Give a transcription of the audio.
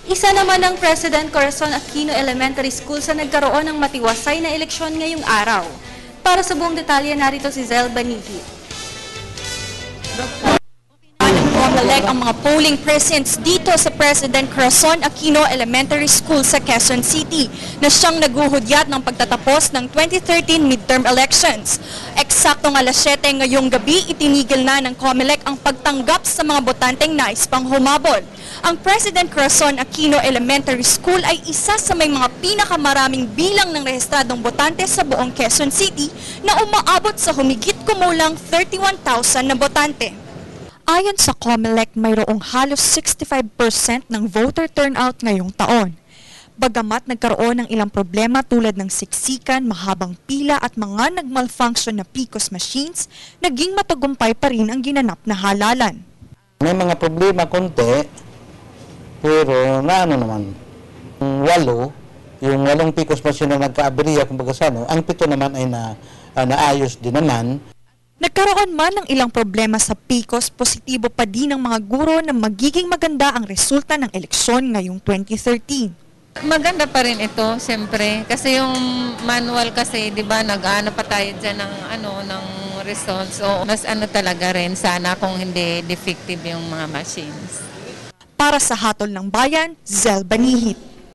Isa naman ang President Corazon Aquino Elementary School sa nagkaroon ng matiwasay na eleksyon ngayong araw. Para sa buong detalye, narito si Zel Banihit. Comelec ang mga polling precincts dito sa President Corazon Aquino Elementary School sa Quezon City na siyang naguhudyat ng pagtatapos ng 2013 midterm elections. Eksaktong alas 7 ngayong gabi, itinigil na ng Comelec ang pagtanggap sa mga botanteng nais pang humabol. Ang President Corazon Aquino Elementary School ay isa sa may mga pinakamaraming bilang ng rehistradong botante sa buong Quezon City na umaabot sa humigit kumulang 31,000 na botante. Ayon sa Comelec, mayroong halos 65% ng voter turnout ngayong taon. Bagamat nagkaroon ng ilang problema tulad ng siksikan, mahabang pila at mga nagmalfunction na PCOS machines, naging matagumpay pa rin ang ginanap na halalan. May mga problema konti, pero naman, yung 8 PCOS machine na nagka-aberya, kumbaga ang 7 naman ay naayos din naman. Nagkaroon man ng ilang problema sa PCOS, positibo pa din ang mga guro na magiging maganda ang resulta ng eleksyon ngayong 2013. Maganda pa rin ito, siyempre. Kasi yung manual kasi, di ba, nag-ano pa tayo dyan ng results. So, mas talaga rin sana kung hindi defective yung mga machines. Para sa Hatol ng Bayan, Zel Banihit.